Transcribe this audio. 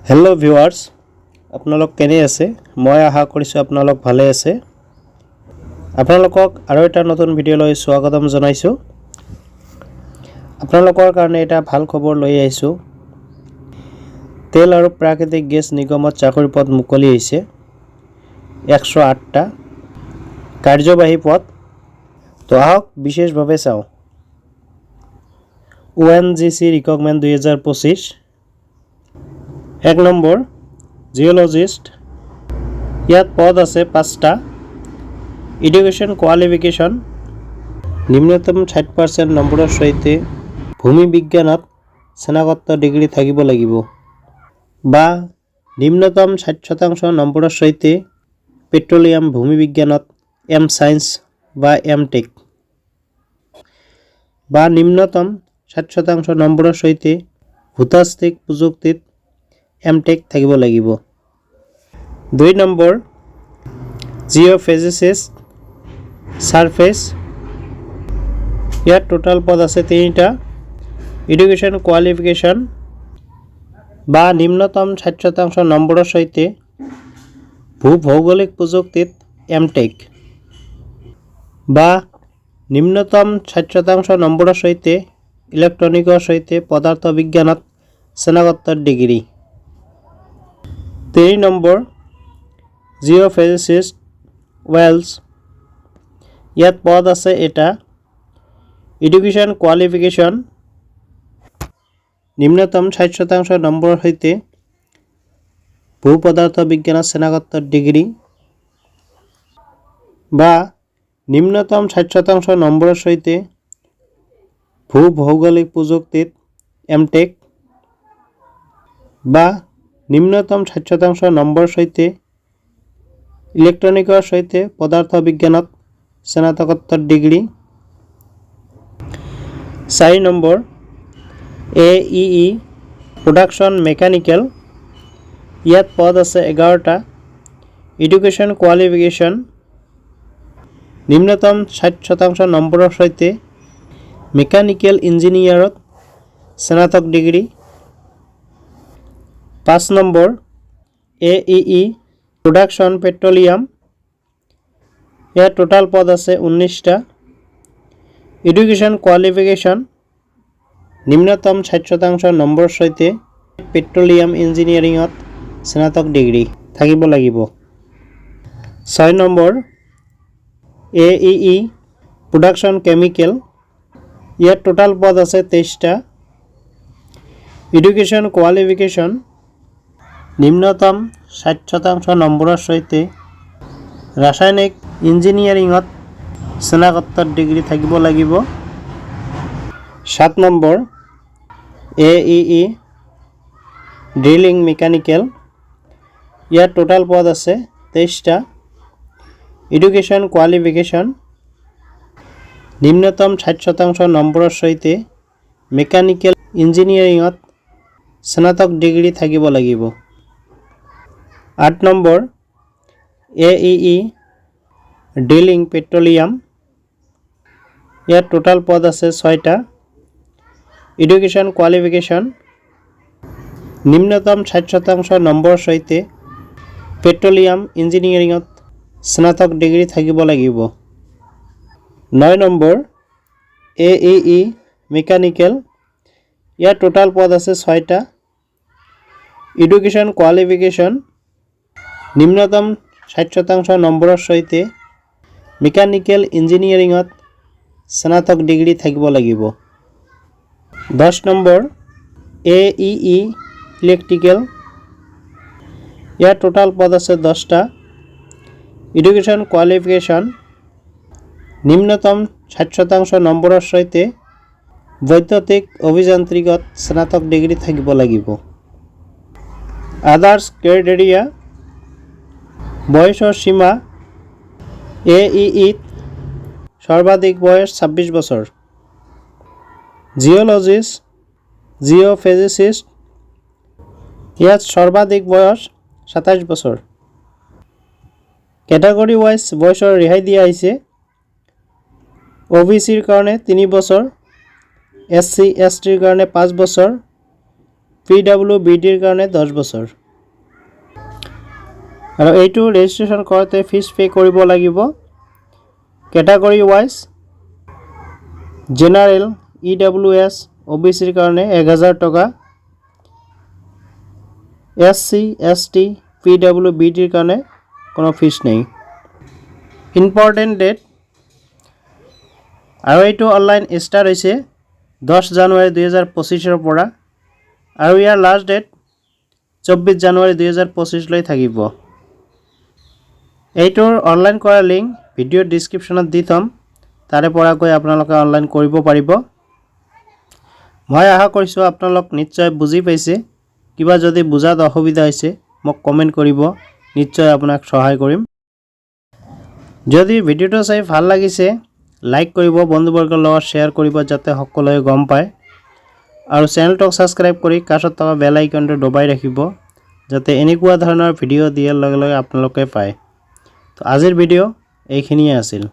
Hello' viewers, আপোনালোক কেনে আছে? মই আশা কৰিছোঁ আপোনালোক ভালে আছে। আপোনালোকক আৰু এটা নতুন ভিডিঅ'লৈ স্বাগতম জনাইছোঁ। আপোনালোকৰ কাৰণে এটা ভাল খবৰ লৈ আহিছোঁ। তেল আৰু প্ৰাকৃতিক গেছ নিগমত চাকৰিৰ পদ মুকলি হৈছে 108টা কাৰ্যবাহী পদ। তো আহক বিশেষভাৱে চাওঁ। ONGC recruitment 2025। 1 নম্বৰ জিঅ'লজিষ্ট, ইয়াত পদ আছে 5টা। এডুকেশ্যন কোৱালিফিকেশ্যন নিম্নতম 60% নম্বৰৰ সৈতে ভূমি বিজ্ঞানত স্নাতকোত্তৰ ডিগ্ৰী থাকিব লাগিব বা নিম্নতম 60% নম্বৰৰ সৈতে পেট্ৰলিয়াম ভূমি বিজ্ঞানত এম সায়েন্স বা এম টেক বা নিম্নতম 60% নম্বৰৰ সৈতে ভূতাত্ত্বিক প্ৰযুক্তিত এম টেক থাকিব লাগিব। 2 নম্বৰ জিঅ'ফিজিচিষ্ট সাৰফেচ, ইয়াত টোটাল পদ আছে 3টা। এডুকেশ্যন কোৱালিফিকেশ্যন বা নিম্নতম 60% নম্বৰৰ সৈতে ভূ-ভৌগোলিক প্ৰযুক্তিত এম টেক বা নিম্নতম 60% নম্বৰৰ সৈতে ইলেক্ট্ৰনিকৰ সৈতে পদাৰ্থ বিজ্ঞানত স্নাতকোত্তৰ ডিগ্ৰী। 3 নম্বৰ জিঅ'ফিজিচিষ্ট ৱেলছ, ইয়াত পদ আছে এটা। এডুকেশ্যন কোৱালিফিকেশ্যন নিম্নতম 60% নম্বৰৰ সৈতে ভূ পদাৰ্থ বিজ্ঞানত স্নাতকোত্তৰ ডিগ্ৰী বা নিম্নতম 60% নম্বৰৰ সৈতে ভূ ভৌগোলিক প্ৰযুক্তিত এম টেক বা নিম্নতম 60% নম্বৰৰ সৈতে ইলেক্ট্ৰনিকৰ সৈতে পদাৰ্থ বিজ্ঞানত স্নাতকোত্তৰ degree. 4 number AEE production mechanical, ইয়াত পদ আছে 11টা। এডুকেশ্যন কোৱালিফিকেশ্যন নিম্নতম 60% নম্বৰৰ সৈতে মেকানিকেল ইঞ্জিনিয়াৰত স্নাতক degree. 5 number AEE production petroleum, ইয়াত টোটাল পদ আছে 19টা। এডুকেশ্যন কোৱালিফিকেশ্যন নিম্নতম 60% নম্বৰৰ সৈতে পেট্ৰলিয়াম ইঞ্জিনিয়াৰিঙত স্নাতক ডিগ্ৰী থাকিব লাগিব। 6 নম্বৰ AEE প্ৰডাকশ্যন কেমিকেল, ইয়াত টোটাল পদ আছে 23টা। এডুকেশ্যন কোৱালিফিকেশ্যন নিম্নতম 60% নম্বৰৰ সৈতে ৰাসায়নিক ইঞ্জিনিয়াৰিঙত স্নাতকোত্তৰ ডিগ্ৰী থাকিব লাগিব। 7 নম্বৰ AEE ড্ৰিলিং মেকানিকেল, ইয়াত টোটাল পদ আছে 23টা। এডুকেশ্যন কোৱালিফিকেশ্যন নিম্নতম 60% নম্বৰৰ সৈতে মেকানিকেল ইঞ্জিনিয়াৰিঙত স্নাতক ডিগ্ৰী থাকিব লাগিব। 8 নম্বৰ AEE ড্ৰিলিং পেট্ৰলিয়াম, ইয়াত টোটাল পদ আছে 6টা। এডুকেশ্যন কোৱালিফিকেশ্যন নিম্নতম 60% নম্বৰৰ সৈতে পেট্ৰলিয়াম ইঞ্জিনিয়াৰিঙত স্নাতক ডিগ্ৰী থাকিব লাগিব। 9 নম্বৰ AEE মেকানিকেল, ইয়াত টোটাল পদ আছে 6টা। এডুকেশ্যন কোৱালিফিকেশ্যন নিম্নতম 60% নম্বৰৰ সৈতে মেকানিকেল ইঞ্জিনিয়াৰিঙত স্নাতক ডিগ্ৰী থাকিব লাগিব। 10 নম্বৰ AEE ইলেক্ট্ৰিকেল, ইয়াত টোটাল পদ আছে 10টা। এডুকেশ্যন কোৱালিফিকেশ্যন নিম্নতম 60% নম্বৰৰ সৈতে বৈদ্যুতিক অভিযান্ত্ৰিকত স্নাতক ডিগ্ৰী থাকিব লাগিব। আদাৰ্ছ ক্ৰাইটেৰিয়া বয়সৰ সীমা AEEত সৰ্বাধিক বয়স 26 বছৰ। জিঅ'লজিষ্ট জিঅ'ফিজিচিষ্ট, ইয়াত সৰ্বাধিক বয়স 27 বছৰ। কেটাগৰী ৱাইজ বয়সৰ ৰেহাই দিয়া হৈছে। OBCৰ কাৰণে 3 বছৰ, SC STৰ কাৰণে 5 বছৰ, PWBDৰ কাৰণে 10 বছৰ আৰু এইটো ৰেজিষ্ট্ৰেশ্যন কৰোঁতে ফিজ পে কৰিব লাগিব কেটাগৰী ৱাইজ জেনাৰেল EWS OBCৰ কাৰণে 1000 টকা SC ST PWBDৰ কাৰণে কোনো ফিজ নাই ইম্পৰ্টেণ্ট ডেট আৰু এইটো অনলাইন ষ্টাৰ্ট হৈছে 10 জানুৱাৰী 2025 পৰা আৰু ইয়াৰ লাষ্ট ডেট 24 জানুৱাৰী 2025 লৈ থাকিব এইটোৰ অনলাইন কৰা লিংক ভিডিঅ ডেসক্ৰিপচনত দি থম তাৰে পৰা গৈ আপোনালোকে অনলাইন কৰিব পাৰিব মই আশা কৰিছো আপোনালোক নিশ্চয় বুজি পাইছে কিবা যদি বুজাত অসুবিধা হৈছে মোক কমেন্ট কৰিব নিশ্চয় আপোনাক সহায় কৰিম যদি ভিডিওটো চাই ভাল লাগিছে লাইক কৰিব বন্ধুবৰ্গৰ লগত শেয়াৰ কৰিব যাতে সকলোৱে গম পায় আৰু চেনেলটো সাবস্ক্ৰাইব কৰি কাষত থকা বেল আইকনটো দবাই ৰাখিব যাতে এনেকুৱা ধৰণৰ ভিডিও দিয়াৰ লগে লগে আপোনালোকে পায় তো আজিৰ ভিডিও এইখিনিয়ে আছিল